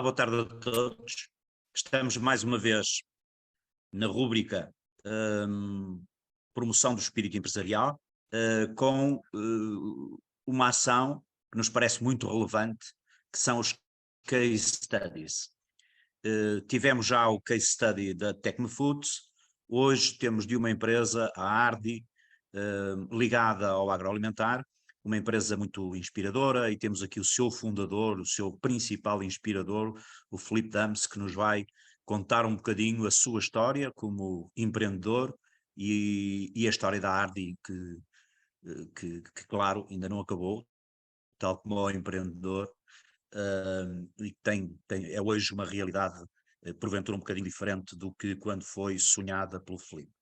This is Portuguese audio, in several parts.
Olá, boa tarde a todos. Estamos mais uma vez na rúbrica Promoção do Espírito Empresarial, com uma ação que nos parece muito relevante, que são os case studies. Tivemos já o case study da Tecnofoods, hoje temos de uma empresa, a Ardi, ligada ao agroalimentar, uma empresa muito inspiradora, e temos aqui o seu fundador, o seu principal inspirador, o Filipe Dams, que nos vai contar um bocadinho a sua história como empreendedor e a história da Ardi, que claro, ainda não acabou, tal como o empreendedor, e é hoje uma realidade, porventura um bocadinho diferente do que quando foi sonhada pelo Filipe.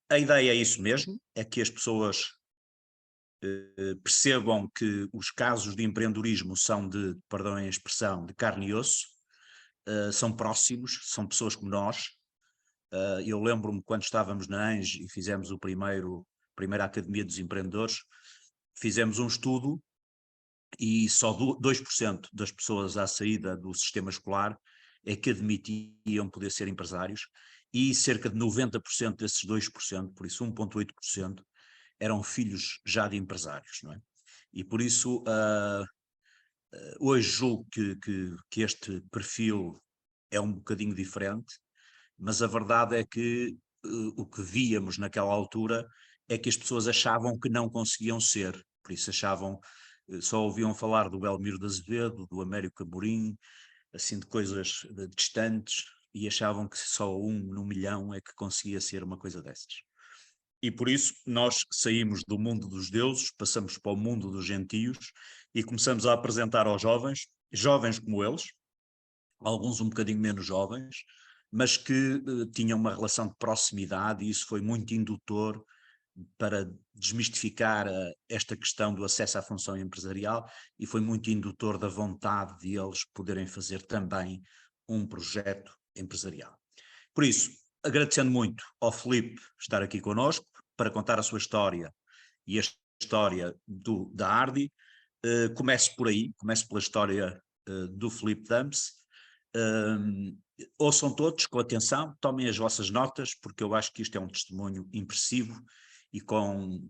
A ideia é isso mesmo, é que as pessoas percebam que os casos de empreendedorismo são perdão a expressão, de carne e osso, são próximos, são pessoas como nós. Eu lembro-me quando estávamos na ANGE e fizemos primeira Academia dos Empreendedores, fizemos um estudo e só 2% das pessoas à saída do sistema escolar é que admitiam poder ser empresários, e cerca de 90% desses 2%, por isso 1,8%, eram filhos já de empresários, não é? E por isso hoje julgo que este perfil é um bocadinho diferente, mas a verdade é que o que víamos naquela altura é que as pessoas achavam que não conseguiam ser, por isso achavam, só ouviam falar do Belmiro de Azevedo, do Américo Amorim, assim de coisas distantes, e achavam que só um no milhão é que conseguia ser uma coisa dessas. E por isso nós saímos do mundo dos deuses, passamos para o mundo dos gentios e começamos a apresentar aos jovens, jovens como eles, alguns um bocadinho menos jovens, mas que tinham uma relação de proximidade, e isso foi muito indutor para desmistificar esta questão do acesso à função empresarial, e foi muito indutor da vontade de eles poderem fazer também um projeto empresarial. Por isso, agradecendo muito ao Filipe estar aqui connosco para contar a sua história e a história da Ardi, começo por aí, começo pela história do Filipe Dams. Ouçam todos com atenção, tomem as vossas notas, porque eu acho que isto é um testemunho impressivo e com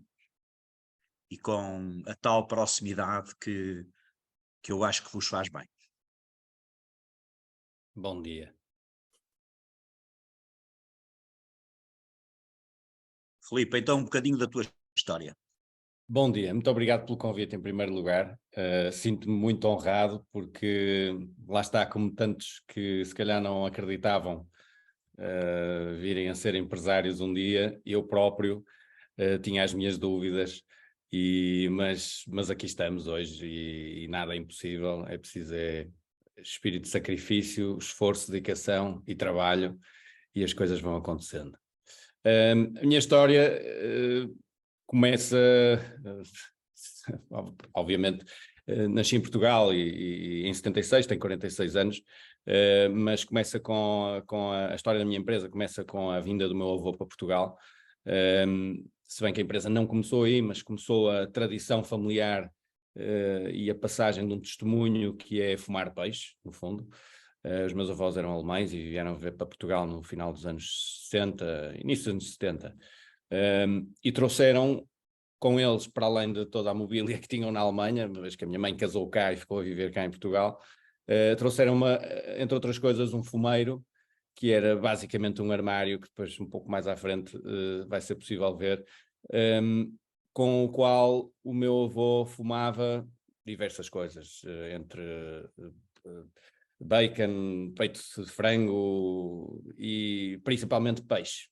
a tal proximidade que eu acho que vos faz bem. Bom dia. Filipe, então um bocadinho da tua história. Bom dia, muito obrigado pelo convite em primeiro lugar. Sinto-me muito honrado porque lá está, como tantos que se calhar não acreditavam virem a ser empresários um dia, eu próprio tinha as minhas dúvidas, mas aqui estamos hoje e nada é impossível, é preciso espírito de sacrifício, esforço, dedicação e trabalho, e as coisas vão acontecendo. A minha história começa, obviamente, nasci em Portugal e em 76, tenho 46 anos, mas começa com a história da minha empresa, começa com a vinda do meu avô para Portugal, se bem que a empresa não começou aí, mas começou a tradição familiar e a passagem de um testemunho que é fumar peixe, no fundo. Os meus avós eram alemães e vieram viver para Portugal no final dos anos 60, início dos anos 70, e trouxeram com eles, para além de toda a mobília que tinham na Alemanha, uma vez que a minha mãe casou cá e ficou a viver cá em Portugal, trouxeram, entre outras coisas, um fumeiro, que era basicamente um armário, que depois um pouco mais à frente vai ser possível ver, com o qual o meu avô fumava diversas coisas, entre bacon, peito de frango e principalmente peixe.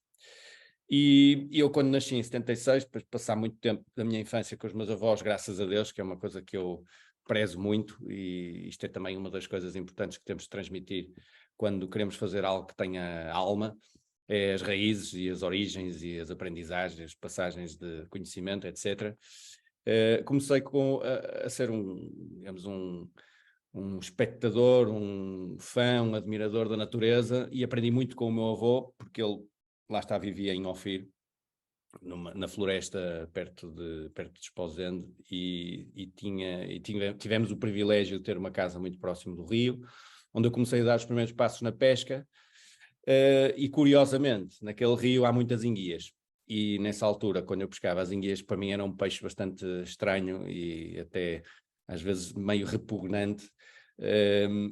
E eu, quando nasci em 76, depois de passar muito tempo da minha infância com os meus avós, graças a Deus, que é uma coisa que eu prezo muito, e isto é também uma das coisas importantes que temos de transmitir quando queremos fazer algo que tenha alma, é as raízes e as origens e as aprendizagens, as passagens de conhecimento, etc. Comecei a ser digamos, um espectador, um fã, um admirador da natureza, e aprendi muito com o meu avô, porque ele, lá está, vivia em Ofir, na floresta perto de Esposende, e tivemos o privilégio de ter uma casa muito próximo do rio, onde eu comecei a dar os primeiros passos na pesca, e curiosamente, naquele rio há muitas enguias. E nessa altura, quando eu pescava as enguias, para mim era um peixe bastante estranho e até às vezes meio repugnante.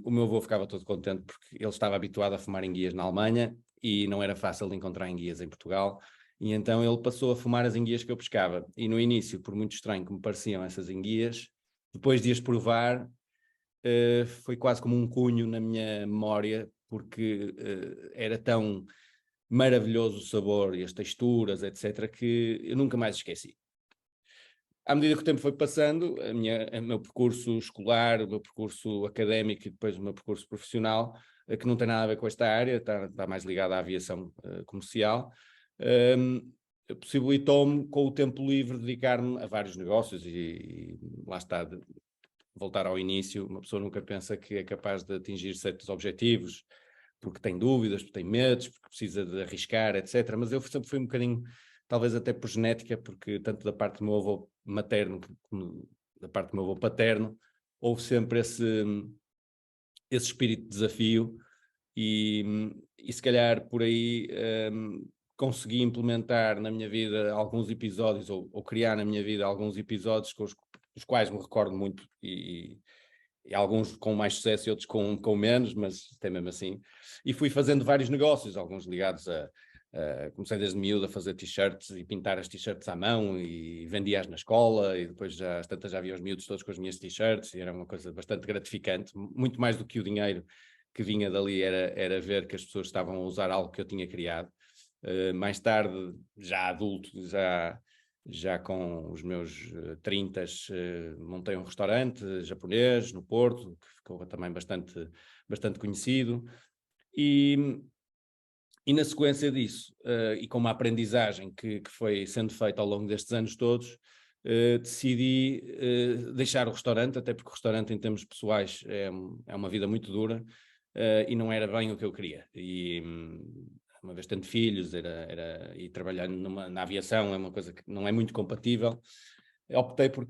O meu avô ficava todo contente porque ele estava habituado a fumar enguias na Alemanha e não era fácil de encontrar enguias em Portugal. E então ele passou a fumar as enguias que eu pescava. E no início, por muito estranho que me pareciam essas enguias, depois de as provar, foi quase como um cunho na minha memória, porque era tão maravilhoso o sabor e as texturas, etc., que eu nunca mais esqueci. À medida que o tempo foi passando, o meu percurso escolar, o meu percurso académico e depois o meu percurso profissional, que não tem nada a ver com esta área, está mais ligado à aviação comercial, possibilitou-me, com o tempo livre, dedicar-me a vários negócios e lá está, voltar ao início. Uma pessoa nunca pensa que é capaz de atingir certos objetivos, porque tem dúvidas, porque tem medos, porque precisa de arriscar, etc. Mas eu sempre fui um bocadinho, talvez até por genética, porque tanto da parte do meu avô materno como da parte do meu avô paterno, houve sempre esse espírito de desafio e se calhar por aí consegui implementar na minha vida alguns episódios, ou criar na minha vida alguns episódios dos quais me recordo muito e alguns com mais sucesso e outros com menos, mas até mesmo assim. E fui fazendo vários negócios, alguns ligados comecei desde miúdo a fazer t-shirts e pintar as t-shirts à mão e vendia-as na escola e depois às tantas já havia os miúdos todos com as minhas t-shirts e era uma coisa bastante gratificante, muito mais do que o dinheiro que vinha dali era ver que as pessoas estavam a usar algo que eu tinha criado. Mais tarde, já adulto, já com os meus 30, montei um restaurante japonês no Porto, que ficou também bastante conhecido. E na sequência disso, e com uma aprendizagem que foi sendo feita ao longo destes anos todos, decidi deixar o restaurante, até porque o restaurante em termos pessoais é uma vida muito dura, e não era bem o que eu queria. E uma vez tendo filhos e trabalhando na aviação é uma coisa que não é muito compatível, optei por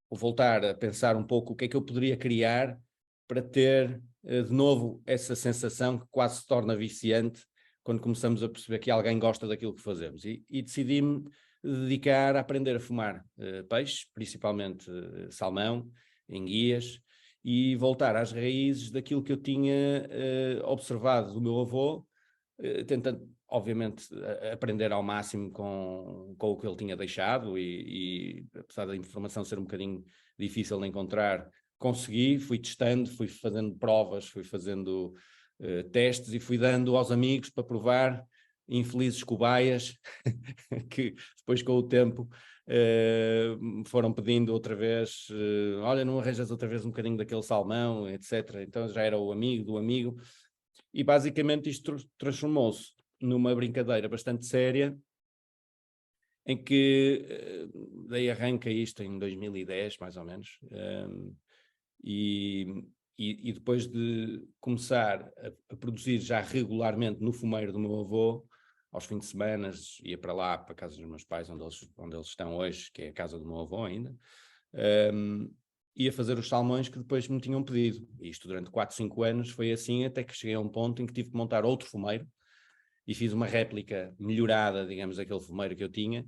ou voltar a pensar um pouco o que é que eu poderia criar para ter de novo essa sensação que quase se torna viciante quando começamos a perceber que alguém gosta daquilo que fazemos. E decidi-me dedicar a aprender a fumar peixe, principalmente salmão, enguias, e voltar às raízes daquilo que eu tinha observado do meu avô, tentando, obviamente, aprender ao máximo com o que ele tinha deixado e apesar da informação ser um bocadinho difícil de encontrar, consegui, fui testando, fui fazendo provas, fui fazendo testes e fui dando aos amigos para provar, infelizes cobaias, que depois com o tempo foram pedindo outra vez, olha, não arranjas outra vez um bocadinho daquele salmão, etc. Então já era o amigo do amigo, e basicamente isto transformou-se numa brincadeira bastante séria, em que dei arranque a isto em 2010, mais ou menos, e depois de começar a produzir já regularmente no fumeiro do meu avô, aos fins de semana ia para lá, para a casa dos meus pais, onde eles estão hoje, que é a casa do meu avô ainda, ia fazer os salmões que depois me tinham pedido. E isto durante 4, 5 anos foi assim, até que cheguei a um ponto em que tive que montar outro fumeiro e fiz uma réplica melhorada, digamos, daquele fumeiro que eu tinha,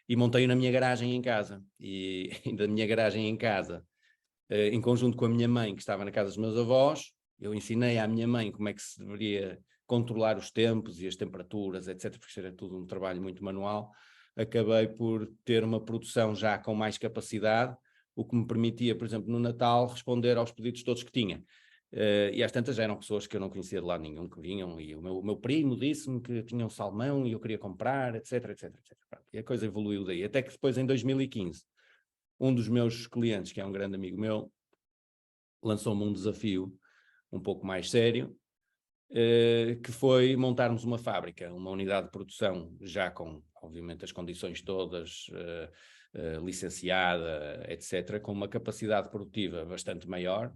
e montei-o na minha garagem em casa. E da minha garagem em casa, em conjunto com a minha mãe, que estava na casa dos meus avós, eu ensinei à minha mãe como é que se deveria controlar os tempos e as temperaturas, etc., porque isso era tudo um trabalho muito manual. Acabei por ter uma produção já com mais capacidade, o que me permitia, por exemplo, no Natal, responder aos pedidos todos que tinha. E às tantas já eram pessoas que eu não conhecia de lado nenhum, que vinham, e o meu primo disse-me que tinha um salmão e eu queria comprar, etc, etc, etc. E a coisa evoluiu daí, até que depois, em 2015, um dos meus clientes, que é um grande amigo meu, lançou-me um desafio um pouco mais sério, que foi montarmos uma fábrica, uma unidade de produção, já com, obviamente, as condições todas, licenciada, etc., com uma capacidade produtiva bastante maior,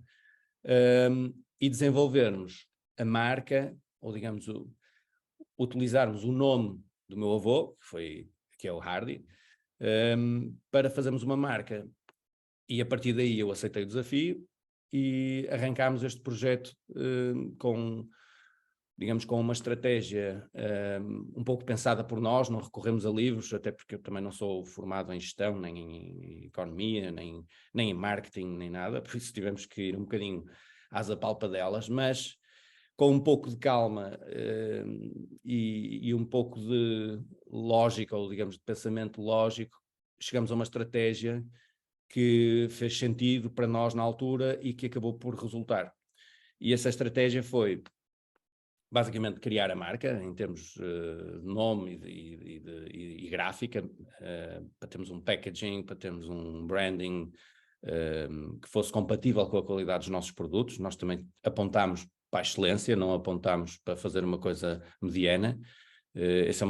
e desenvolvermos a marca, ou digamos, utilizarmos o nome do meu avô, que é o Hardy, para fazermos uma marca. E a partir daí eu aceitei o desafio e arrancámos este projeto com uma estratégia um pouco pensada por nós, não recorremos a livros, até porque eu também não sou formado em gestão, nem em economia, nem em marketing, nem nada, por isso tivemos que ir um bocadinho às apalpadelas, mas com um pouco de calma e um pouco de lógica, ou digamos de pensamento lógico, chegamos a uma estratégia que fez sentido para nós na altura e que acabou por resultar. E essa estratégia foi basicamente criar a marca em termos de nome e gráfica, para termos um packaging, para termos um branding que fosse compatível com a qualidade dos nossos produtos. Nós também apontámos para a excelência, não apontámos para fazer uma coisa mediana. Essa é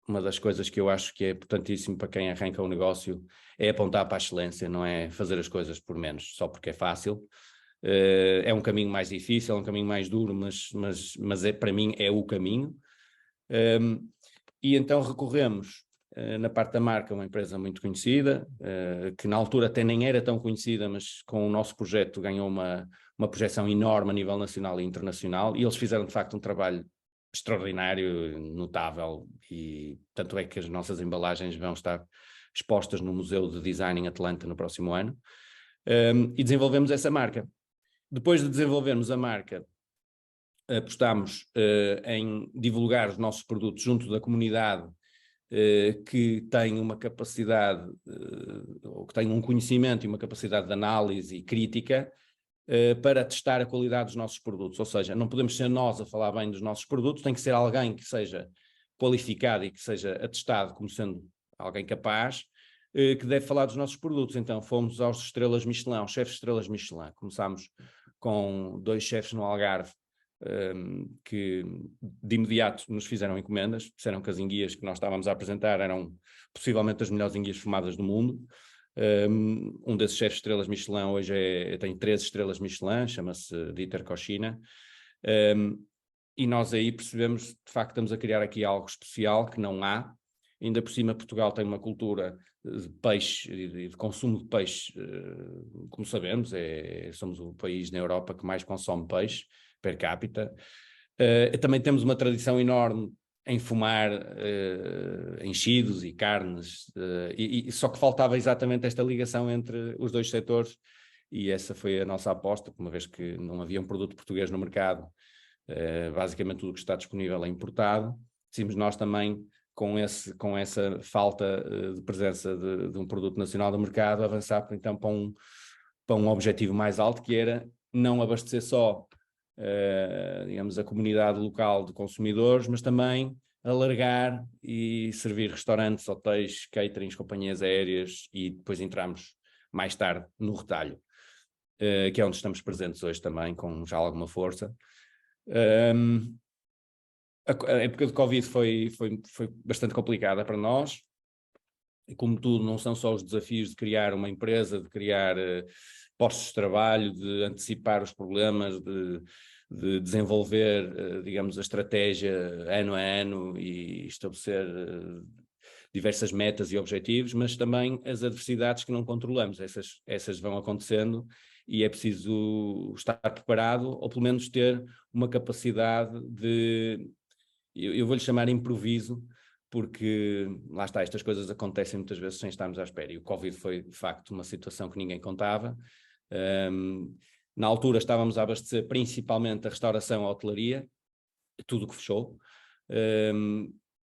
uma das coisas que eu acho que é importantíssimo para quem arranca um negócio, é apontar para a excelência, não é fazer as coisas por menos, só porque é fácil. É um caminho mais difícil, é um caminho mais duro, mas para mim é o caminho. E então recorremos, na parte da marca, uma empresa muito conhecida, que na altura até nem era tão conhecida, mas com o nosso projeto ganhou uma projeção enorme a nível nacional e internacional, e eles fizeram de facto um trabalho extraordinário, notável, e tanto é que as nossas embalagens vão estar expostas no Museu de Design em Atlanta no próximo ano, e desenvolvemos essa marca. Depois de desenvolvermos a marca, apostámos em divulgar os nossos produtos junto da comunidade que tem uma capacidade, ou que tem um conhecimento e uma capacidade de análise e crítica para testar a qualidade dos nossos produtos. Ou seja, não podemos ser nós a falar bem dos nossos produtos, tem que ser alguém que seja qualificado e que seja atestado como sendo alguém capaz, que deve falar dos nossos produtos. Então fomos aos estrelas Michelin, aos chefes de estrelas Michelin. Começámos com 2 chefes no Algarve, que de imediato nos fizeram encomendas, disseram que as enguias que nós estávamos a apresentar eram possivelmente as melhores enguias fumadas do mundo. Um desses chefes de estrelas Michelin hoje tem 13 estrelas Michelin, chama-se Dieter Kochina, e nós aí percebemos, de facto, estamos a criar aqui algo especial que não há. Ainda por cima, Portugal tem uma cultura de peixe e de consumo de peixe, como sabemos, somos o país na Europa que mais consome peixe per capita. Também temos uma tradição enorme em fumar enchidos e carnes, só que faltava exatamente esta ligação entre os dois setores, e essa foi a nossa aposta, uma vez que não havia um produto português no mercado, basicamente tudo que está disponível é importado. Decidimos nós também, com essa falta de presença de um produto nacional no mercado, avançar então para um objetivo mais alto, que era não abastecer só digamos, a comunidade local de consumidores, mas também alargar e servir restaurantes, hotéis, caterings, companhias aéreas, e depois entramos mais tarde no retalho, que é onde estamos presentes hoje também, com já alguma força. A época de Covid foi bastante complicada para nós, e como tudo, não são só os desafios de criar uma empresa, de criar postos de trabalho, de antecipar os problemas, de desenvolver, digamos, a estratégia ano a ano e estabelecer diversas metas e objetivos, mas também as adversidades que não controlamos. Essas vão acontecendo e é preciso estar preparado, ou pelo menos ter uma capacidade de, eu vou-lhe chamar improviso, porque lá está, estas coisas acontecem muitas vezes sem estarmos à espera, e o Covid foi de facto uma situação que ninguém contava. Na altura estávamos a abastecer principalmente a restauração, a hotelaria, tudo o que fechou.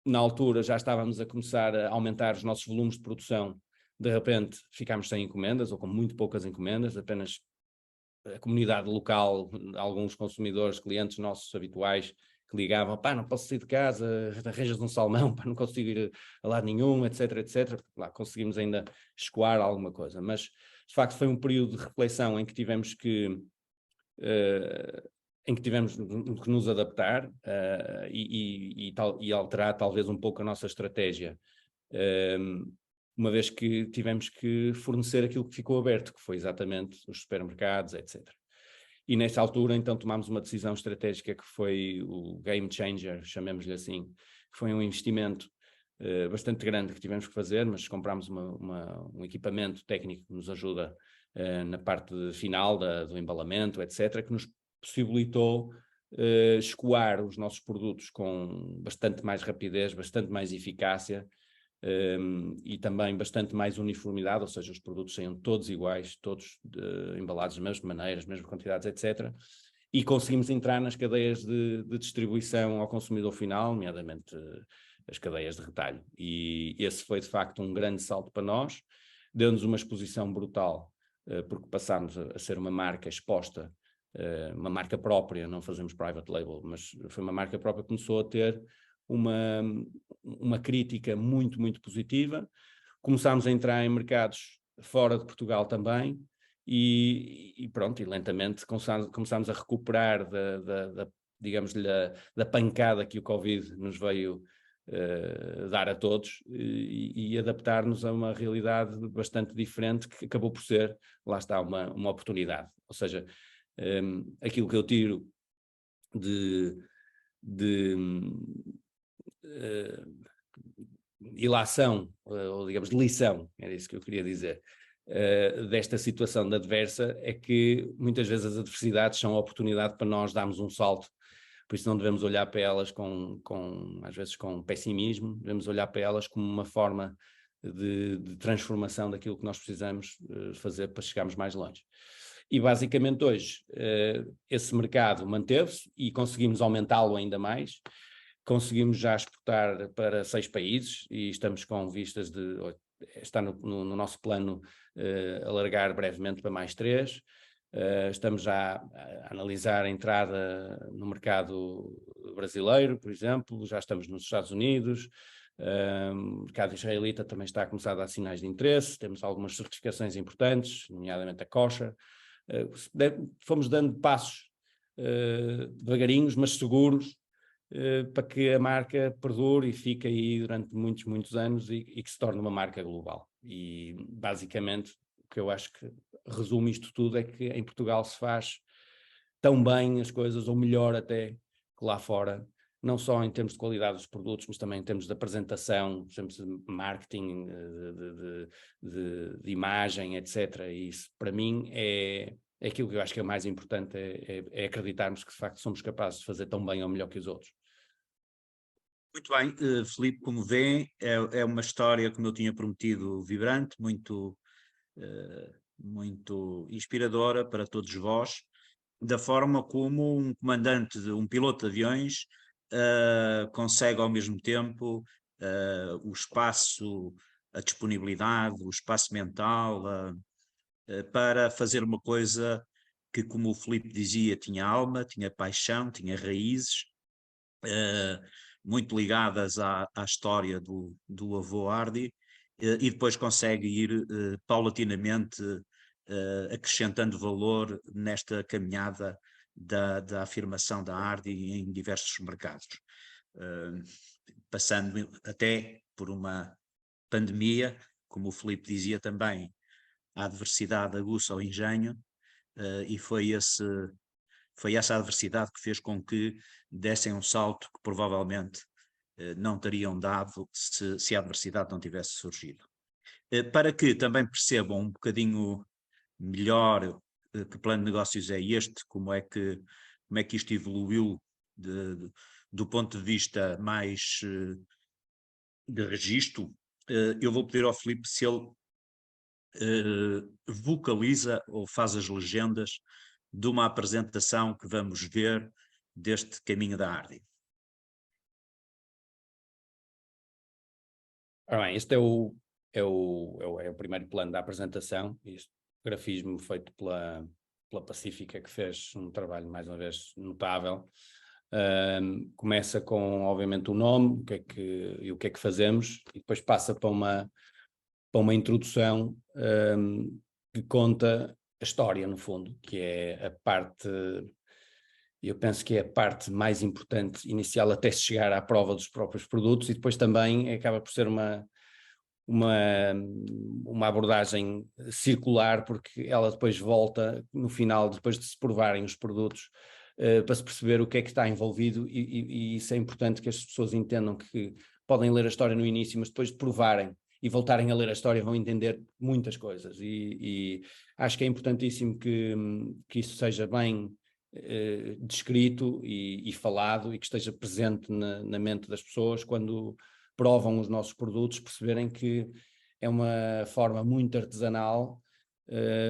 Na altura já estávamos a começar a aumentar os nossos volumes de produção, de repente ficámos sem encomendas, ou com muito poucas encomendas, apenas a comunidade local, alguns consumidores, clientes nossos habituais, que ligavam, pá, não posso sair de casa, arranjas um salmão, pá, não consigo ir a lado nenhum, etc, etc. Lá conseguimos ainda escoar alguma coisa, mas de facto foi um período de reflexão em que tivemos que nos adaptar e alterar talvez um pouco a nossa estratégia, uma vez que tivemos que fornecer aquilo que ficou aberto, que foi exatamente os supermercados, etc. E nessa altura, então, tomámos uma decisão estratégica que foi o game changer, chamemos-lhe assim, que foi um investimento bastante grande que tivemos que fazer, mas comprámos um equipamento técnico que nos ajuda na parte final do embalamento, etc., que nos possibilitou escoar os nossos produtos com bastante mais rapidez, bastante mais eficácia, e também bastante mais uniformidade, ou seja, os produtos saiam todos iguais, todos embalados da mesma maneira, as mesmas quantidades, etc. E conseguimos entrar nas cadeias de distribuição ao consumidor final, nomeadamente as cadeias de retalho. E esse foi, de facto, um grande salto para nós, deu-nos uma exposição brutal, porque passámos a ser uma marca exposta, uma marca própria, não fazemos private label, mas foi uma marca própria que começou a ter uma crítica muito, muito positiva. Começámos a entrar em mercados fora de Portugal também, e pronto, e lentamente começámos a recuperar digamos, da pancada que o Covid nos veio dar a todos, e adaptar-nos a uma realidade bastante diferente, que acabou por ser, lá está, uma oportunidade. Ou seja, aquilo que eu tiro de ilação, ou digamos de lição, era isso que eu queria dizer, desta situação de adversa, é que muitas vezes as adversidades são a oportunidade para nós darmos um salto. Por isso não devemos olhar para elas às vezes com pessimismo, devemos olhar para elas como uma forma de transformação daquilo que nós precisamos fazer para chegarmos mais longe. E basicamente hoje esse mercado manteve-se e conseguimos aumentá-lo ainda mais. Conseguimos já exportar para 6 países e estamos com vistas está no nosso plano alargar brevemente para mais 3. Estamos já a analisar a entrada no mercado brasileiro, por exemplo, já estamos nos Estados Unidos, o mercado israelita também está a começar a dar sinais de interesse, temos algumas certificações importantes, nomeadamente a kosher. Fomos dando passos devagarinhos, mas seguros, para que a marca perdure e fique aí durante muitos, muitos anos e que se torne uma marca global. E basicamente o que eu acho que resume isto tudo é que em Portugal se faz tão bem as coisas, ou melhor até, que lá fora, não só em termos de qualidade dos produtos, mas também em termos de apresentação, em termos de marketing, de imagem, etc. E isso, para mim, é aquilo que eu acho que é mais importante, é acreditarmos que, de facto, somos capazes de fazer tão bem ou melhor que os outros. Muito bem, Filipe, como vê, é uma história, como eu tinha prometido, vibrante, muito, muito inspiradora para todos vós, da forma como um comandante, um piloto de aviões, consegue ao mesmo tempo o espaço, a disponibilidade, o espaço mental para fazer uma coisa que, como o Filipe dizia, tinha alma, tinha paixão, tinha raízes, muito ligadas à história do avô Hardy, e depois consegue ir paulatinamente acrescentando valor nesta caminhada da afirmação da Hardy em diversos mercados, passando até por uma pandemia, como o Filipe dizia também, a adversidade aguça o engenho, e foi essa adversidade que fez com que dessem um salto que provavelmente não teriam dado se a adversidade não tivesse surgido. Para que também percebam um bocadinho melhor que plano de negócios é este, como é que isto evoluiu do ponto de vista mais de registro, eu vou pedir ao Filipe se ele vocaliza ou faz as legendas de uma apresentação que vamos ver deste caminho da Hardy. Ora bem, este é o primeiro plano da apresentação, este grafismo feito pela Pacífica, que fez um trabalho mais uma vez notável. Começa com, obviamente, o nome, o que é que fazemos, e depois passa para uma introdução que conta a história, no fundo, que é a parte, eu penso que é a parte mais importante inicial até se chegar à prova dos próprios produtos, e depois também acaba por ser uma abordagem circular, porque ela depois volta no final, depois de se provarem os produtos, para se perceber o que é que está envolvido, e isso é importante que as pessoas entendam, que podem ler a história no início, mas depois de provarem e voltarem a ler a história vão entender muitas coisas, e acho que é importantíssimo que isso seja bem descrito e falado, e que esteja presente na mente das pessoas quando provam os nossos produtos, perceberem que é uma forma muito artesanal,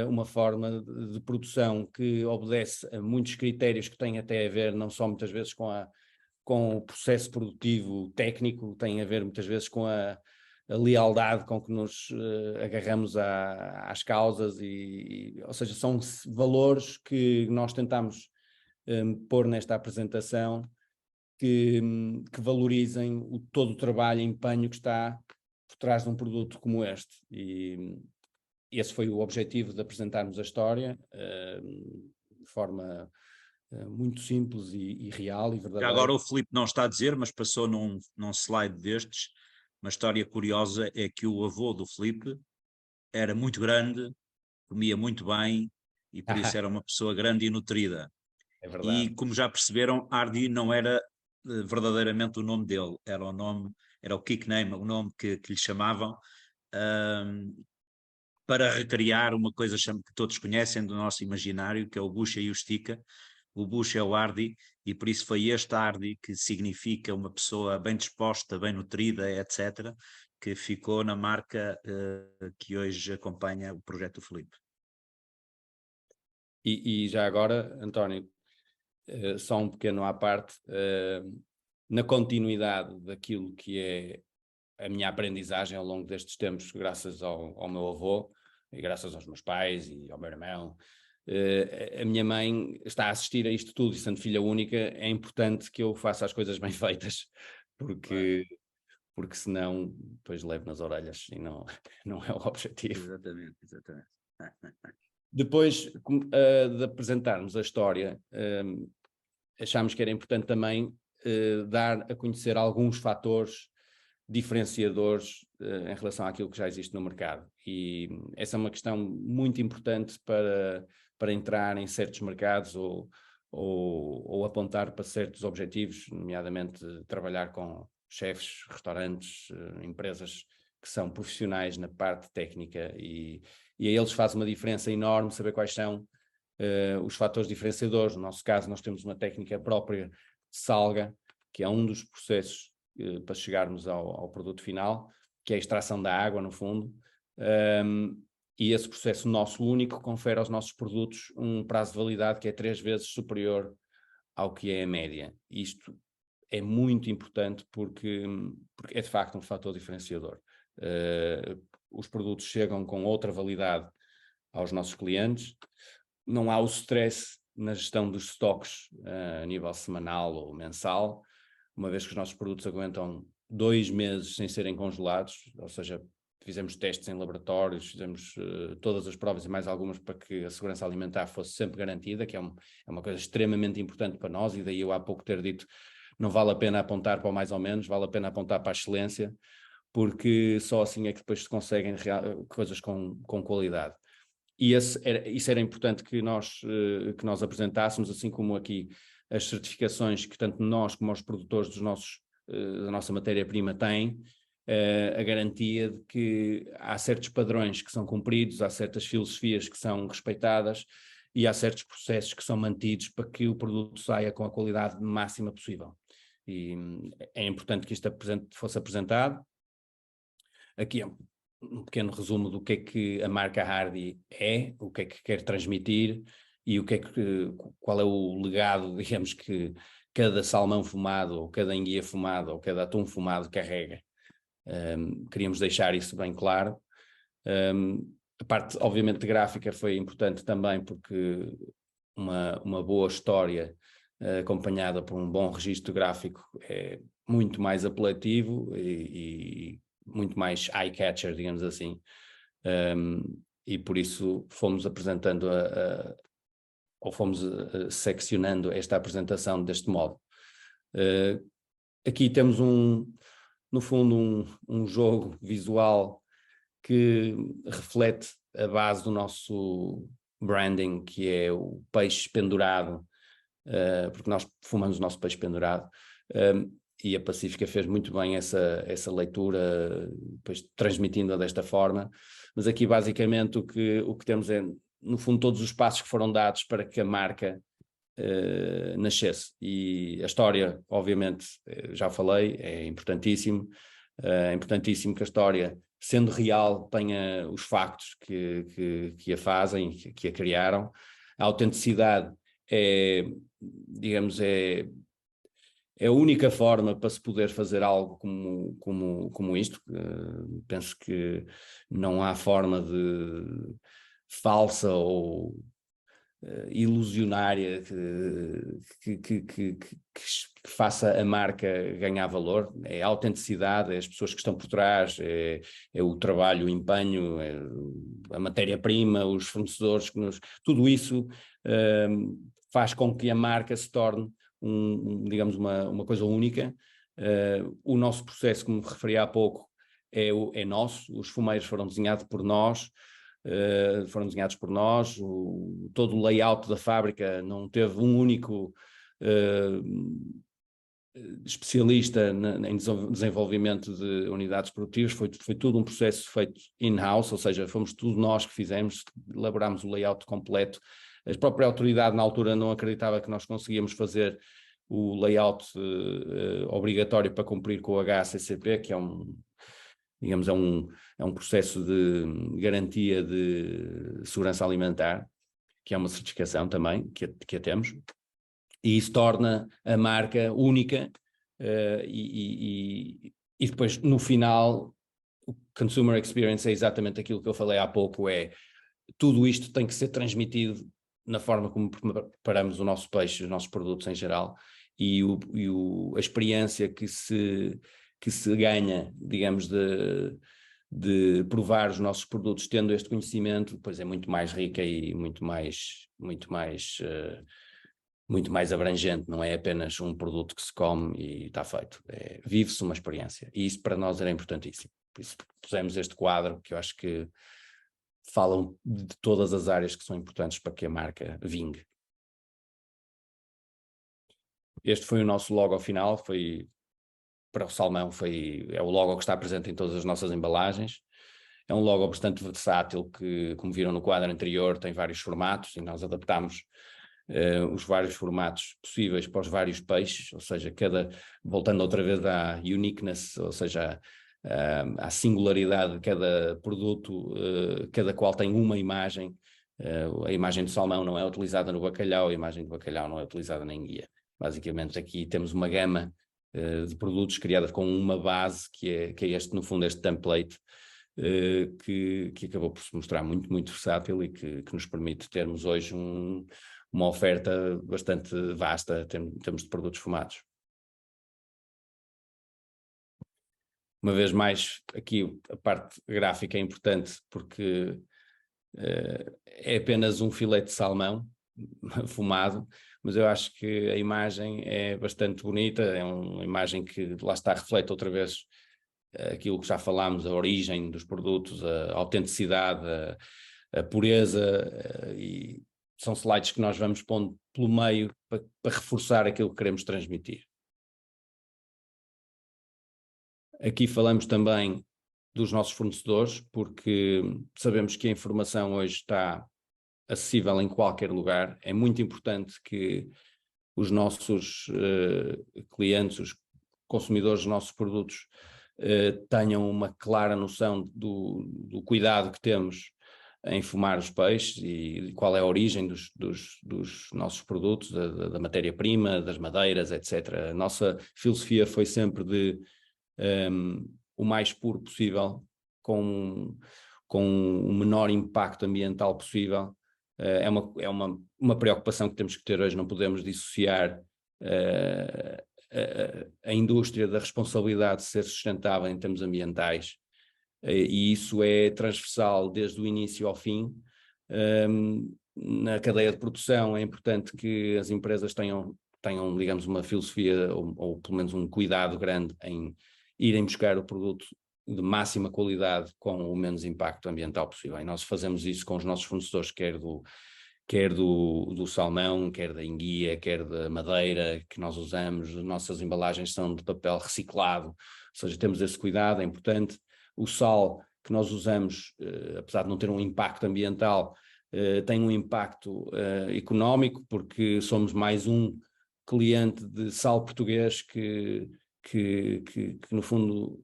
uma forma de produção que obedece a muitos critérios que têm até a ver não só muitas vezes com o processo produtivo técnico, tem a ver muitas vezes com a lealdade com que nos agarramos às causas, ou seja, são valores que nós tentamos pôr nesta apresentação que valorizem todo o trabalho e empenho que está por trás de um produto como este. E esse foi o objetivo de apresentarmos a história de forma muito simples e real e verdadeira. Agora o Filipe não está a dizer, mas passou num slide destes, uma história curiosa é que o avô do Filipe era muito grande, comia muito bem e por isso era uma pessoa grande e nutrida. É verdade. E como já perceberam, Hardy não era verdadeiramente o nome dele, era o kickname, o nome que lhe chamavam, para recriar uma coisa que todos conhecem do nosso imaginário, que é o Bucha e o Estica. O Bucha é o Hardy, e por isso foi este Hardy, que significa uma pessoa bem disposta, bem nutrida, etc., que ficou na marca que hoje acompanha o projeto do Filipe. E já agora, António, só um pequeno à parte, na continuidade daquilo que é a minha aprendizagem ao longo destes tempos, graças ao meu avô, e graças aos meus pais e ao meu irmão, a minha mãe está a assistir a isto tudo, e sendo filha única, é importante que eu faça as coisas bem feitas, porque senão depois levo nas orelhas e não é o objetivo. Exatamente. Depois de apresentarmos a história, achámos que era importante também dar a conhecer alguns fatores diferenciadores em relação àquilo que já existe no mercado. E essa é uma questão muito importante para entrar em certos mercados ou apontar para certos objetivos, nomeadamente trabalhar com chefes, restaurantes, empresas que são profissionais na parte técnica, e a eles faz uma diferença enorme saber quais são os fatores diferenciadores. No nosso caso, nós temos uma técnica própria de salga, que é um dos processos para chegarmos ao produto final, que é a extração da água, no fundo, e esse processo nosso único confere aos nossos produtos um prazo de validade que é 3 vezes superior ao que é a média. Isto é muito importante porque é de facto um fator diferenciador. Os produtos chegam com outra validade aos nossos clientes, não há o stress na gestão dos estoques a nível semanal ou mensal, uma vez que os nossos produtos aguentam 2 meses sem serem congelados, ou seja, fizemos testes em laboratórios, fizemos todas as provas e mais algumas para que a segurança alimentar fosse sempre garantida, que é uma coisa extremamente importante para nós, e daí eu há pouco ter dito, não vale a pena apontar para o mais ou menos, vale a pena apontar para a excelência, porque só assim é que depois se conseguem coisas com qualidade. E isso era importante que nós apresentássemos, assim como aqui as certificações que tanto nós como os produtores da nossa matéria-prima têm, a garantia de que há certos padrões que são cumpridos, há certas filosofias que são respeitadas e há certos processos que são mantidos para que o produto saia com a qualidade máxima possível. E é importante que isto fosse apresentado. Aqui é um pequeno resumo do que é que a marca Hardy é, o que é que quer transmitir e qual é o legado, digamos, que cada salmão fumado, ou cada enguia fumado, ou cada atum fumado carrega. Queríamos deixar isso bem claro. A parte, obviamente, gráfica foi importante também, porque uma boa história acompanhada por um bom registro gráfico é muito mais apelativo e muito mais eye-catcher, digamos assim. E por isso fomos apresentando ou fomos seccionando esta apresentação deste modo. Aqui temos no fundo um jogo visual que reflete a base do nosso branding, que é o peixe pendurado, porque nós fumamos o nosso peixe pendurado, e a Pacífica fez muito bem essa leitura, depois transmitindo-a desta forma. Mas aqui basicamente o que temos é no fundo, todos os passos que foram dados para que a marca nascesse. E a história, obviamente, já falei, é importantíssimo que a história, sendo real, tenha os factos que a fazem, que a criaram. A autenticidade digamos, é a única forma para se poder fazer algo como isto. Penso que não há forma de falsa ou ilusionária que faça a marca ganhar valor. É a autenticidade, é as pessoas que estão por trás, é o trabalho, o empenho, é a matéria-prima, os fornecedores tudo isso faz com que a marca se torne digamos uma coisa única. O nosso processo, como me referi há pouco, é nosso. Os fumeiros foram desenhados por nós. Todo o layout da fábrica não teve um único especialista em desenvolvimento de unidades produtivas, foi tudo um processo feito in-house, ou seja, fomos tudo nós que fizemos, elaborámos o layout completo. A própria autoridade na altura não acreditava que nós conseguíamos fazer o layout obrigatório para cumprir com o HACCP, que digamos, é um processo de garantia de segurança alimentar, que é uma certificação também, que a temos, e isso torna a marca única, e depois, no final, o consumer experience é exatamente aquilo que eu falei há pouco, tudo isto tem que ser transmitido na forma como preparamos o nosso peixe, os nossos produtos em geral, e a experiência que se ganha, digamos, de provar os nossos produtos tendo este conhecimento, depois é muito mais rica e muito mais abrangente. Não é apenas um produto que se come e está feito. Vive-se uma experiência, e isso para nós era importantíssimo. Por isso pusemos este quadro, que eu acho que falam de todas as áreas que são importantes para que a marca vingue. Este foi o nosso logo final, para o salmão, é o logo que está presente em todas as nossas embalagens. É um logo bastante versátil que, como viram no quadro anterior, tem vários formatos, e nós adaptamos os vários formatos possíveis para os vários peixes, ou seja, voltando outra vez à uniqueness, ou seja, à singularidade de cada produto, cada qual tem uma imagem. A imagem do salmão não é utilizada no bacalhau, a imagem do bacalhau não é utilizada na enguia. Basicamente aqui temos uma gama de produtos criada com uma base, que é no fundo, este template, que acabou por se mostrar muito, muito versátil, e que nos permite termos hoje uma oferta bastante vasta em termos de produtos fumados. Uma vez mais, aqui a parte gráfica é importante, porque é apenas um filete de salmão fumado, mas eu acho que a imagem é bastante bonita, é uma imagem que lá está, reflete outra vez aquilo que já falámos, a origem dos produtos, a autenticidade, a pureza, e são slides que nós vamos pondo pelo meio para reforçar aquilo que queremos transmitir. Aqui falamos também dos nossos fornecedores, porque sabemos que a informação hoje está acessível em qualquer lugar. É muito importante que os nossos clientes, os consumidores dos nossos produtos, tenham uma clara noção do cuidado que temos em fumar os peixes e qual é a origem dos nossos produtos, da matéria-prima, das madeiras, etc. A nossa filosofia foi sempre de o mais puro possível, com o menor impacto ambiental possível. É uma preocupação que temos que ter hoje. Não podemos dissociar a indústria da responsabilidade de ser sustentável em termos ambientais, e isso é transversal desde o início ao fim. Na cadeia de produção é importante que as empresas tenham, digamos, uma filosofia ou pelo menos um cuidado grande em irem buscar o produto de máxima qualidade com o menos impacto ambiental possível. E nós fazemos isso com os nossos fornecedores, quer do salmão, quer da enguia, quer da madeira que nós usamos. As nossas embalagens são de papel reciclado, ou seja, temos esse cuidado, é importante. O sal que nós usamos, apesar de não ter um impacto ambiental, tem um impacto económico, porque somos mais um cliente de sal português que no fundo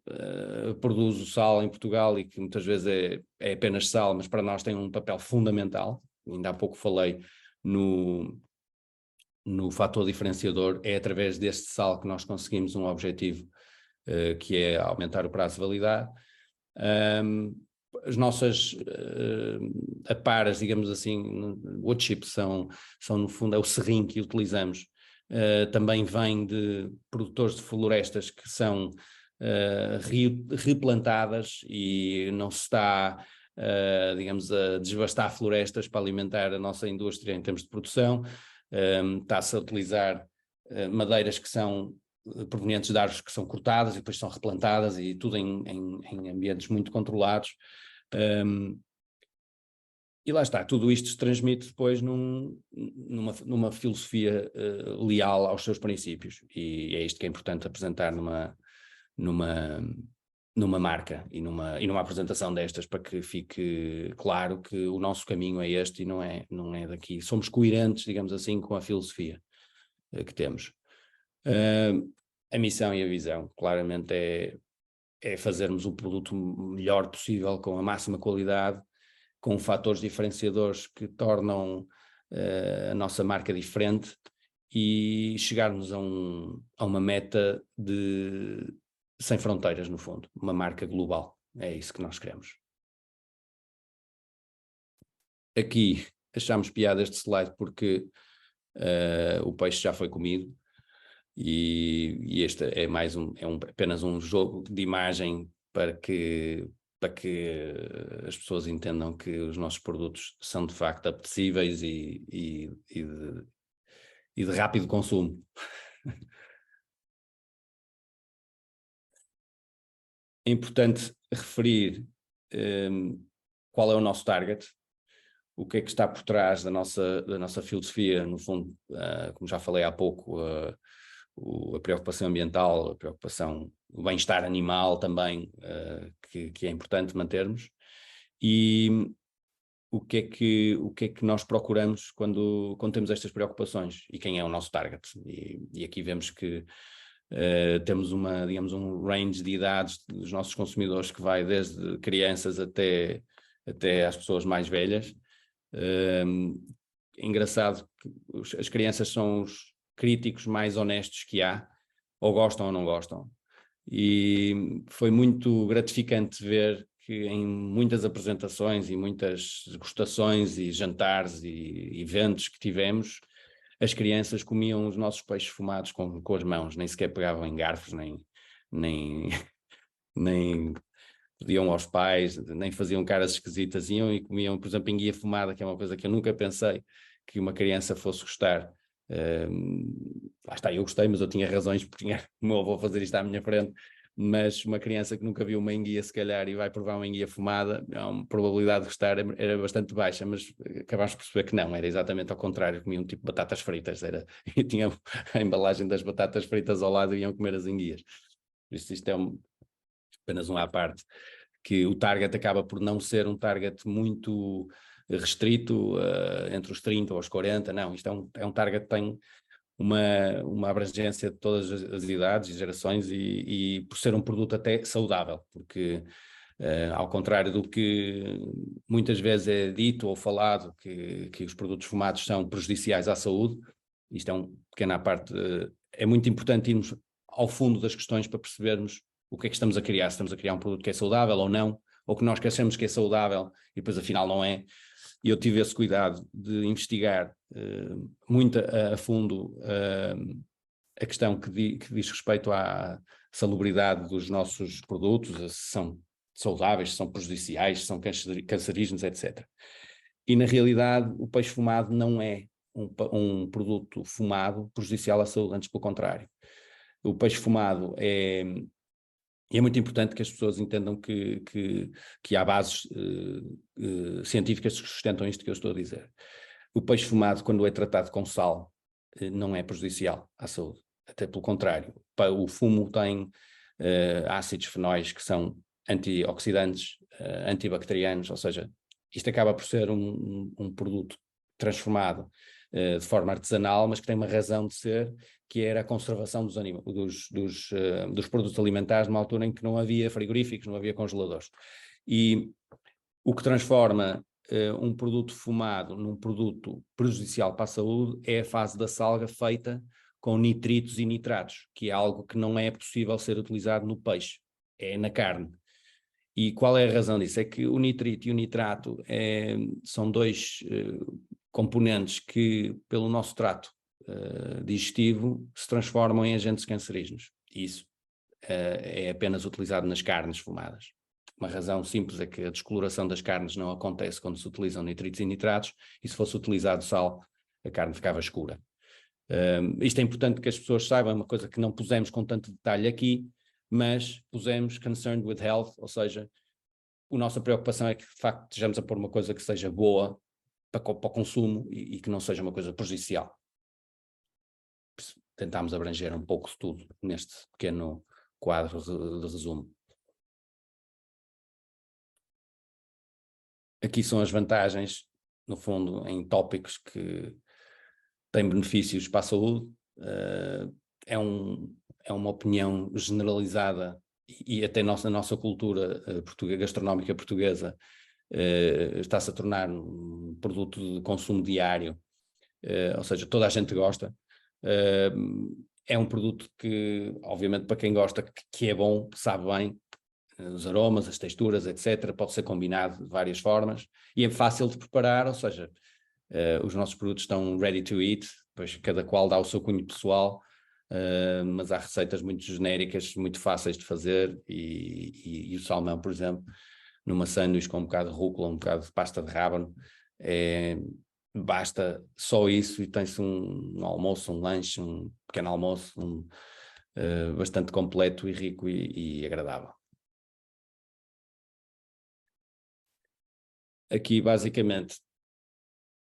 produz o sal em Portugal e que muitas vezes é apenas sal, mas para nós tem um papel fundamental. Ainda há pouco falei no fator diferenciador, é através deste sal que nós conseguimos um objetivo, que é aumentar o prazo de validade. As nossas aparas, digamos assim, wood chips são no fundo, é o serrim que utilizamos. Também vem de produtores de florestas que são replantadas e não se está, digamos, a desvastar florestas para alimentar a nossa indústria em termos de produção. Está-se a utilizar madeiras que são provenientes de árvores que são cortadas e depois são replantadas, e tudo em ambientes muito controlados. E lá está, tudo isto se transmite depois numa filosofia leal aos seus princípios, e é isto que é importante apresentar numa marca e numa apresentação destas, para que fique claro que o nosso caminho é este e não é daqui. Somos coerentes, digamos assim, com a filosofia que temos. A missão e a visão, claramente, é fazermos o produto melhor possível, com a máxima qualidade, com fatores diferenciadores que tornam a nossa marca diferente, e chegarmos a uma meta sem fronteiras, no fundo, uma marca global. É isso que nós queremos. Aqui achamos piada este slide porque o peixe já foi comido, e este é apenas um jogo de imagem para que as pessoas entendam que os nossos produtos são de facto apetecíveis e de rápido consumo. É importante referir qual é o nosso target, o que é que está por trás da nossa filosofia, no fundo, como já falei há pouco, a preocupação ambiental, a preocupação, o bem-estar animal também, que é importante mantermos, e o que é que nós procuramos quando temos estas preocupações, e quem é o nosso target. E aqui vemos que temos digamos, um range de idades dos nossos consumidores que vai desde crianças até às pessoas mais velhas. É engraçado que as crianças são os críticos mais honestos que há, ou gostam ou não gostam, e foi muito gratificante ver que em muitas apresentações e muitas degustações e jantares e eventos que tivemos, as crianças comiam os nossos peixes fumados com as mãos, nem sequer pegavam em garfos, nem pediam aos pais, nem faziam caras esquisitas, iam e comiam, por exemplo, enguia fumada, que é uma coisa que eu nunca pensei que uma criança fosse gostar. Lá está, eu gostei, mas eu tinha razões, porque tinha o meu avô fazer isto à minha frente. Mas uma criança que nunca viu uma enguia, se calhar, e vai provar uma enguia fumada, a probabilidade de gostar era bastante baixa, mas acabámos de perceber que não, era exatamente ao contrário, comiam tipo batatas fritas, e tinha a embalagem das batatas fritas ao lado e iam comer as enguias. Por isso isto é apenas à parte, que o target acaba por não ser um target muito restrito, entre os 30 ou os 40, não, isto é um target que tem uma abrangência de todas as idades e gerações, e por ser um produto até saudável, porque ao contrário do que muitas vezes é dito ou falado, que os produtos fumados são prejudiciais à saúde, isto é uma pequena parte, é muito importante irmos ao fundo das questões para percebermos o que é que estamos a criar, se estamos a criar um produto que é saudável ou não, ou que nós achamos que é saudável e depois afinal não é. E eu tive esse cuidado de investigar muito a fundo a questão que diz respeito à salubridade dos nossos produtos, se são saudáveis, se são prejudiciais, se são cancerígenos, etc. E na realidade o peixe fumado não é um produto fumado prejudicial à saúde, antes pelo contrário. O peixe fumado e é muito importante que as pessoas entendam que há bases científicas que sustentam isto que eu estou a dizer. O peixe fumado, quando é tratado com sal, não é prejudicial à saúde. Até pelo contrário. O fumo tem ácidos fenóis que são antioxidantes, antibacterianos, ou seja, Isto acaba por ser um produto transformado de forma artesanal, mas que tem uma razão de ser, que era a conservação dos produtos alimentares numa altura em que não havia frigoríficos, não havia congeladores. E o que transforma um produto fumado num produto prejudicial para a saúde é a fase da salga feita com nitritos e nitratos, que é algo que não é possível ser utilizado no peixe, é na carne. E qual é a razão disso? É que o nitrito e o nitrato são dois componentes que, pelo nosso trato digestivo, se transformam em agentes cancerígenos. E isso é apenas utilizado nas carnes fumadas. Uma razão simples é que a descoloração das carnes não acontece quando se utilizam nitritos e nitratos, e se fosse utilizado sal, a carne ficava escura. Isto é importante que as pessoas saibam, é uma coisa que não pusemos com tanto detalhe aqui, mas pusemos concerned with health, ou seja, a nossa preocupação é que, de facto, estejamos a pôr uma coisa que seja boa para o consumo e que não seja uma coisa prejudicial. Tentámos abranger um pouco de tudo neste pequeno quadro de resumo. Aqui são as vantagens, no fundo, em tópicos que têm benefícios para a saúde. É uma opinião generalizada e até na nossa cultura gastronómica portuguesa está-se a tornar um produto de consumo diário, ou seja, toda a gente gosta. É um produto que, obviamente, para quem gosta, que é bom, sabe bem, os aromas, as texturas, etc. Pode ser combinado de várias formas e é fácil de preparar, ou seja, os nossos produtos estão ready to eat, pois cada qual dá o seu cunho pessoal, mas há receitas muito genéricas, muito fáceis de fazer e o salmão, por exemplo, numa sanduíche com um bocado de rúcula, um bocado de pasta de rábano, basta só isso e tem-se um almoço, um lanche, um pequeno almoço, bastante completo e rico e agradável. Aqui, basicamente,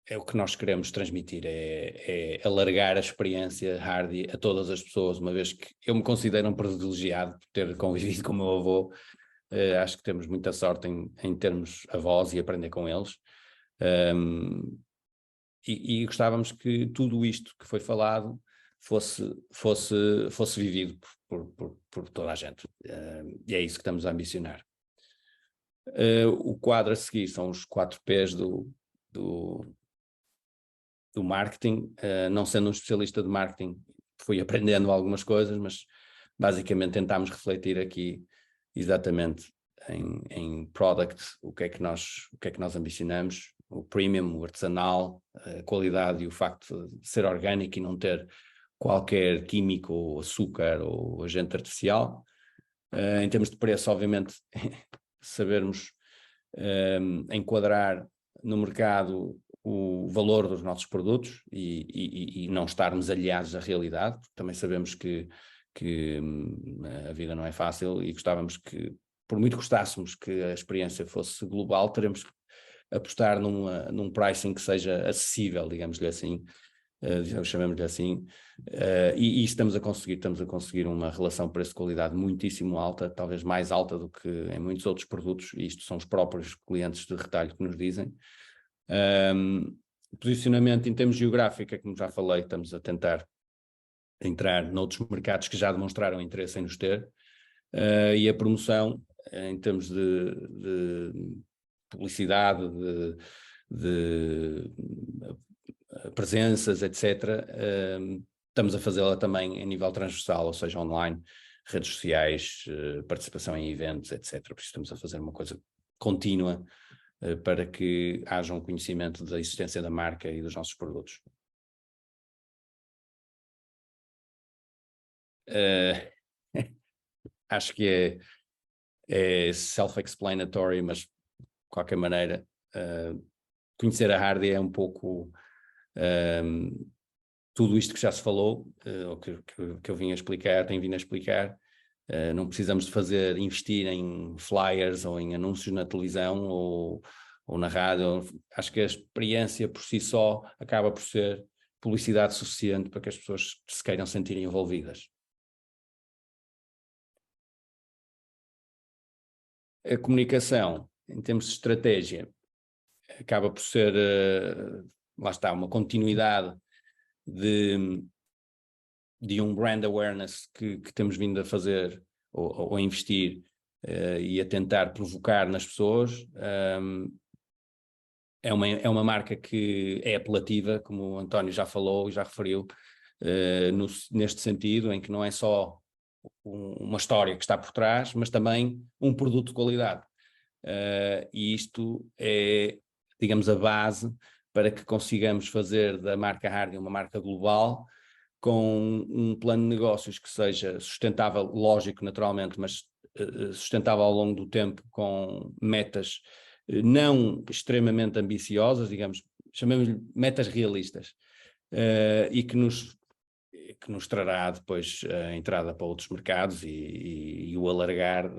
é o que nós queremos transmitir, é alargar a experiência Hardy a todas as pessoas, uma vez que eu me considero um privilegiado por ter convivido com o meu avô. Acho que temos muita sorte em termos avós e aprender com eles. E gostávamos que tudo isto que foi falado fosse vivido por toda a gente. E é isso que estamos a ambicionar. O quadro a seguir são os 4 P's do marketing. Não sendo um especialista de marketing, fui aprendendo algumas coisas, mas basicamente tentámos refletir aqui exatamente em product, o que é que nós ambicionamos, o premium, o artesanal, a qualidade e o facto de ser orgânico e não ter qualquer químico ou açúcar ou agente artificial. Em termos de preço, obviamente, sabermos enquadrar no mercado o valor dos nossos produtos e não estarmos aliados à realidade, porque também sabemos que a vida não é fácil e gostávamos que, por muito gostássemos que a experiência fosse global, teremos que apostar num pricing que seja acessível, digamos-lhe assim, chamemos-lhe assim, e estamos a conseguir uma relação preço-qualidade muitíssimo alta, talvez mais alta do que em muitos outros produtos, e isto são os próprios clientes de retalho que nos dizem. Posicionamento em termos geográficos, como já falei, estamos a tentar entrar noutros mercados que já demonstraram interesse em nos ter, e a promoção em termos de publicidade, de presenças, etc., estamos a fazê-la também em nível transversal, ou seja, online, redes sociais, participação em eventos, etc. Por isso estamos a fazer uma coisa contínua para que haja um conhecimento da existência da marca e dos nossos produtos. Acho que é self-explanatory, mas de qualquer maneira, conhecer a Hardy é um pouco tudo isto que já se falou, ou que eu vim a explicar, tenho vindo a explicar. Não precisamos de investir em flyers ou em anúncios na televisão ou na rádio. Acho que a experiência por si só acaba por ser publicidade suficiente para que as pessoas se queiram sentir envolvidas. A comunicação, em termos de estratégia, acaba por ser, lá está, uma continuidade de um brand awareness que temos vindo a fazer ou a investir e a tentar provocar nas pessoas. É uma marca que é apelativa, como o António já falou e já referiu, neste sentido, em que não é só uma história que está por trás, mas também um produto de qualidade. E isto é, digamos, a base para que consigamos fazer da marca Hardy uma marca global, com um plano de negócios que seja sustentável, lógico, naturalmente, mas sustentável ao longo do tempo, com metas não extremamente ambiciosas, digamos, chamemos-lhe metas realistas, e que nos trará depois a entrada para outros mercados e o alargar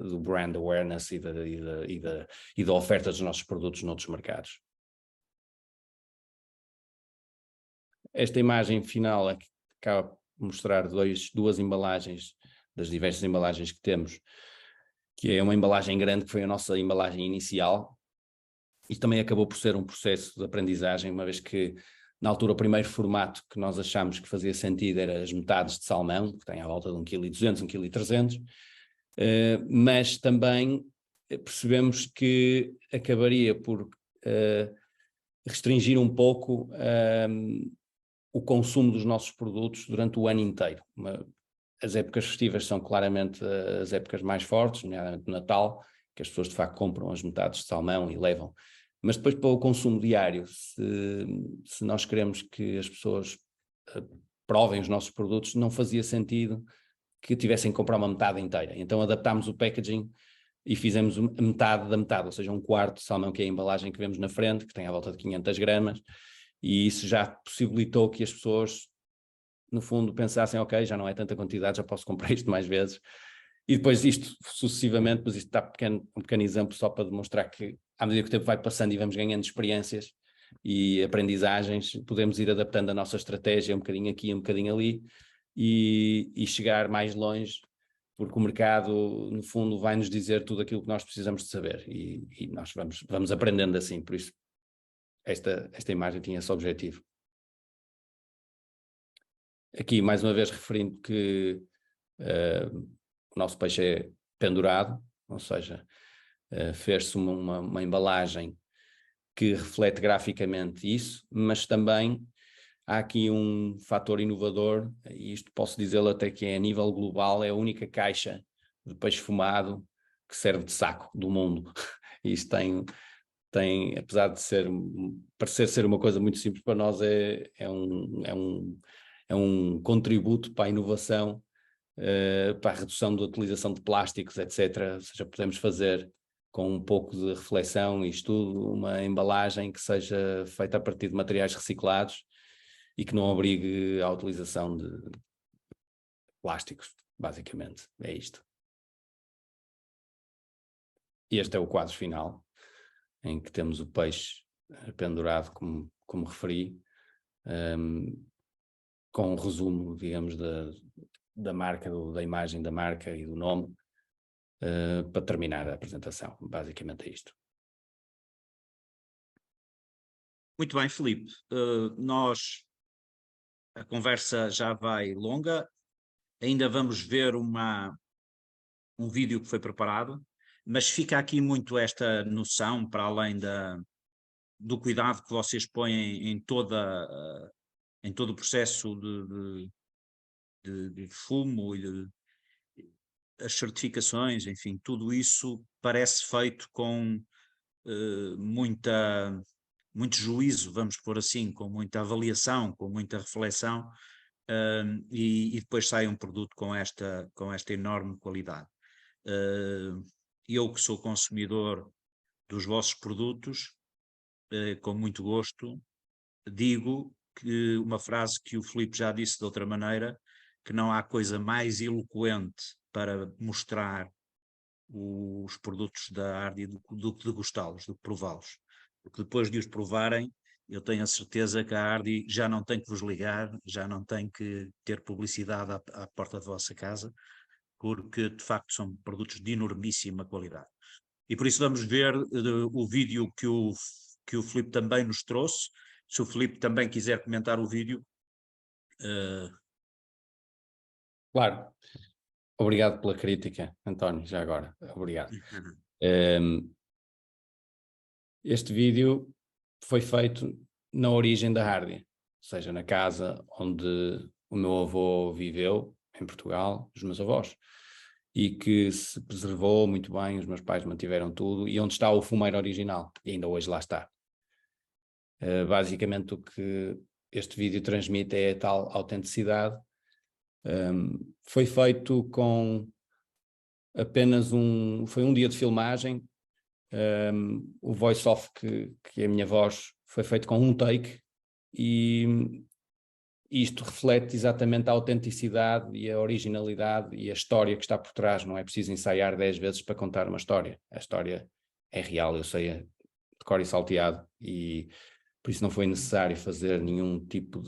do brand awareness e da oferta dos nossos produtos noutros mercados. Esta imagem final aqui acaba por mostrar duas embalagens, das diversas embalagens que temos, que é uma embalagem grande, que foi a nossa embalagem inicial, e também acabou por ser um processo de aprendizagem, uma vez que na altura o primeiro formato que nós achámos que fazia sentido era as metades de salmão, que tem à volta de 1,2 kg, 1,3 kg, mas também percebemos que acabaria por restringir um pouco o consumo dos nossos produtos durante o ano inteiro. As épocas festivas são claramente as épocas mais fortes, nomeadamente o Natal, que as pessoas de facto compram as metades de salmão e levam. Mas depois, para o consumo diário, se nós queremos que as pessoas provem os nossos produtos, não fazia sentido que tivessem que comprar uma metade inteira. Então adaptámos o packaging e fizemos a metade da metade, ou seja, um quarto de salmão, que é a embalagem que vemos na frente, que tem à volta de 500 gramas, e isso já possibilitou que as pessoas, no fundo, pensassem, ok, já não é tanta quantidade, já posso comprar isto mais vezes. E depois isto sucessivamente, mas isto está um pequeno exemplo só para demonstrar que, à medida que o tempo vai passando e vamos ganhando experiências e aprendizagens, podemos ir adaptando a nossa estratégia um bocadinho aqui, um bocadinho ali, e chegar mais longe, porque o mercado, no fundo, vai nos dizer tudo aquilo que nós precisamos de saber, e nós vamos aprendendo assim. Por isso esta imagem tinha esse objetivo. Aqui, mais uma vez, referindo que o nosso peixe é pendurado, ou seja, fez-se uma embalagem que reflete graficamente isso, mas também há aqui um fator inovador, e isto posso dizê-lo até que é a nível global, é a única caixa de peixe fumado que serve de saco do mundo. Isto tem, apesar de parecer ser uma coisa muito simples, para nós é um contributo para a inovação, para a redução da utilização de plásticos, etc. Ou seja, podemos fazer, com um pouco de reflexão e estudo, uma embalagem que seja feita a partir de materiais reciclados e que não obrigue à utilização de plásticos, basicamente. É isto. E este é o quadro final, em que temos o peixe pendurado, como referi, com um resumo, digamos, da marca, da imagem da marca e do nome, para terminar a apresentação. Basicamente é isto. Muito bem, Filipe. A conversa já vai longa, ainda vamos ver um vídeo que foi preparado, mas fica aqui muito esta noção, para além do cuidado que vocês põem em todo o processo de fumo e as certificações, enfim, tudo isso parece feito com muito juízo, vamos pôr assim, com muita avaliação, com muita reflexão, e depois sai um produto com esta enorme qualidade. Eu que sou consumidor dos vossos produtos, com muito gosto, digo que uma frase que o Filipe já disse de outra maneira, que não há coisa mais eloquente para mostrar os produtos da Hardy do que degustá-los, do que prová-los. Porque depois de os provarem, eu tenho a certeza que a Hardy já não tem que vos ligar, já não tem que ter publicidade à porta da vossa casa, porque de facto são produtos de enormíssima qualidade. E por isso vamos ver o vídeo que o que o Filipe também nos trouxe. Se o Filipe também quiser comentar o vídeo. Claro. Obrigado pela crítica, António, já agora. Obrigado. Este vídeo foi feito na origem da Hardy, ou seja, na casa onde o meu avô viveu, em Portugal, os meus avós, e que se preservou muito bem, os meus pais mantiveram tudo, e onde está o fumeiro original, e ainda hoje lá está. Basicamente o que este vídeo transmite é a tal autenticidade. Foi feito com apenas foi um dia de filmagem. O voice-off que é a minha voz foi feito com um take, e isto reflete exatamente a autenticidade e a originalidade e a história que está por trás. Não é preciso ensaiar 10 vezes para contar uma história. A história é real, eu sei de cor e salteado, e por isso não foi necessário fazer nenhum tipo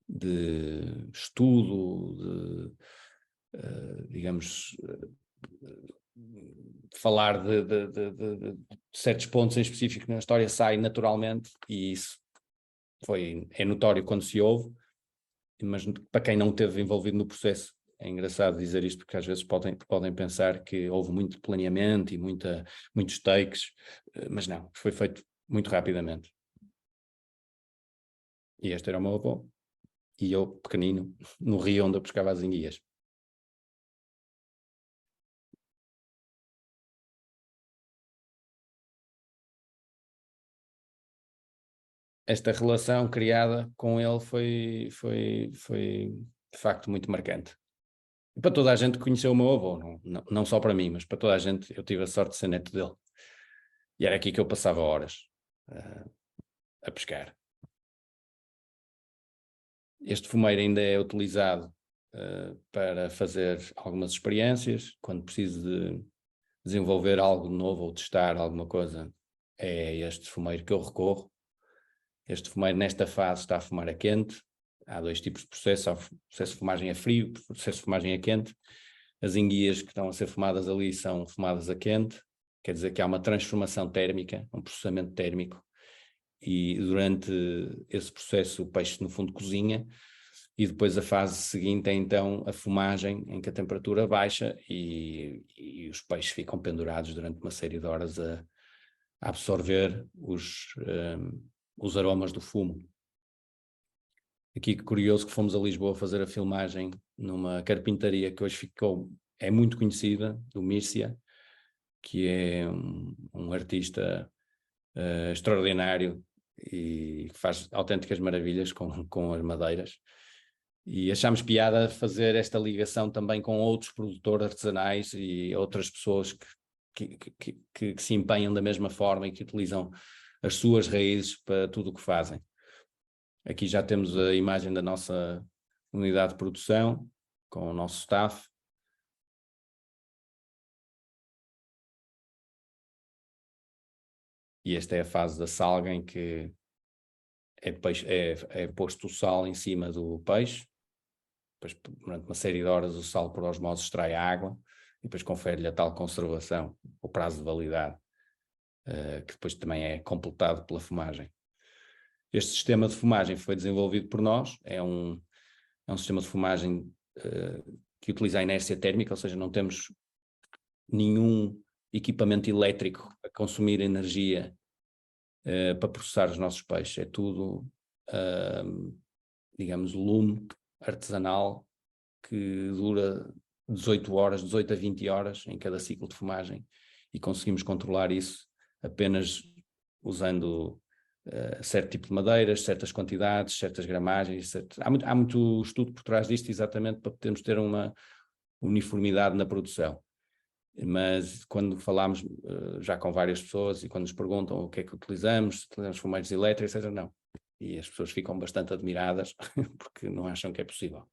de estudo, digamos, falar de certos pontos em específico na história sai naturalmente, e isso é notório quando se ouve, mas para quem não esteve envolvido no processo, é engraçado dizer isto, porque às vezes podem pensar que houve muito planeamento e muitos takes, mas não, foi feito muito rapidamente. E este era o meu avô, e eu, pequenino, no rio onde eu pescava as enguias. Esta relação criada com ele foi de facto muito marcante. E para toda a gente que conheceu o meu avô, não só para mim, mas para toda a gente. Eu tive a sorte de ser neto dele. E era aqui que eu passava horas a pescar. Este fumeiro ainda é utilizado para fazer algumas experiências. Quando preciso de desenvolver algo novo ou testar alguma coisa, é este fumeiro que eu recorro. Este fumeiro, nesta fase, está a fumar a quente. Há 2 tipos de processo: há o processo de fumagem a frio, o processo de fumagem a quente. As enguias que estão a ser fumadas ali são fumadas a quente, quer dizer que há uma transformação térmica, um processamento térmico, e durante esse processo o peixe no fundo cozinha, e depois a fase seguinte é então a fumagem, em que a temperatura baixa e os peixes ficam pendurados durante uma série de horas a absorver os aromas do fumo. Aqui, que curioso, que fomos a Lisboa fazer a filmagem numa carpintaria que hoje é muito conhecida, do Mírcia, que é um artista extraordinário e que faz autênticas maravilhas com as madeiras. E achámos piada fazer esta ligação também com outros produtores artesanais e outras pessoas que se empenham da mesma forma e que utilizam as suas raízes para tudo o que fazem. Aqui já temos a imagem da nossa unidade de produção, com o nosso staff. E esta é a fase da salga, em que é posto o sal em cima do peixe. Depois, durante uma série de horas, o sal por osmose extrai a água e depois confere-lhe a tal conservação, o prazo de validade, que depois também é completado pela fumagem. Este sistema de fumagem foi desenvolvido por nós, é um sistema de fumagem que utiliza a inércia térmica, ou seja, não temos nenhum equipamento elétrico a consumir energia para processar os nossos peixes. É tudo, digamos, lume artesanal, que dura 18 a 20 horas em cada ciclo de fumagem, e conseguimos controlar isso apenas usando certo tipo de madeiras, certas quantidades, certas gramagens. Há muito estudo por trás disto, exatamente para podermos ter uma uniformidade na produção. Mas quando falámos já com várias pessoas, e quando nos perguntam o que é que utilizamos, se utilizamos fumeiros elétricos, etc., não. E as pessoas ficam bastante admiradas porque não acham que é possível.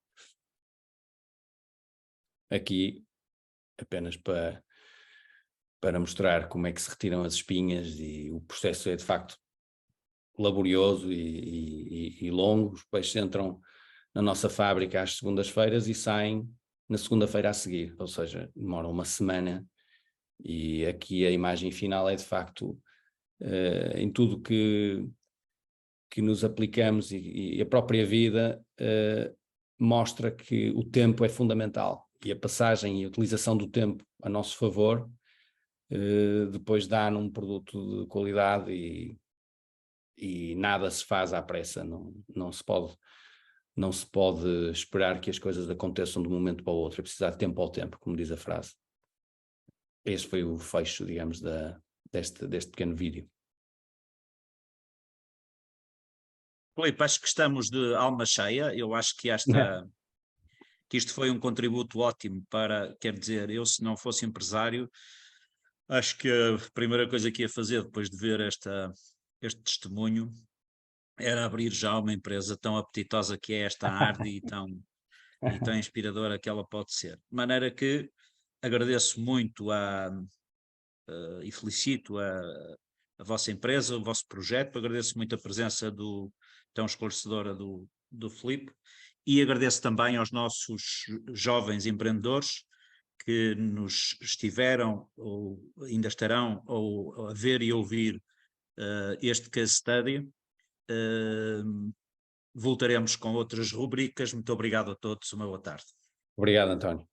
Aqui, apenas para mostrar como é que se retiram as espinhas, e o processo é de facto laborioso e longo. Os peixes entram na nossa fábrica às segundas-feiras e saem na segunda-feira a seguir, ou seja, demoram uma semana. E aqui a imagem final é de facto em tudo que nos aplicamos e a própria vida mostra que o tempo é fundamental e a passagem e a utilização do tempo a nosso favor depois dá num produto de qualidade e nada se faz à pressa, não se pode esperar que as coisas aconteçam de um momento para o outro, é precisar de tempo ao tempo, como diz a frase. Esse foi o fecho, digamos, deste pequeno vídeo. Filipe, acho que estamos de alma cheia. Eu acho que que isto foi um contributo ótimo para, quer dizer, eu se não fosse empresário, acho que a primeira coisa que ia fazer depois de ver este testemunho era abrir já uma empresa tão apetitosa que é esta Ardi e tão inspiradora que ela pode ser. De maneira que agradeço muito e felicito a vossa empresa, o vosso projeto, agradeço muito a presença tão esclarecedora do Filipe e agradeço também aos nossos jovens empreendedores que nos estiveram ou ainda estarão a ver e ouvir este case study. Voltaremos com outras rubricas. Muito obrigado a todos. Uma boa tarde. Obrigado, António.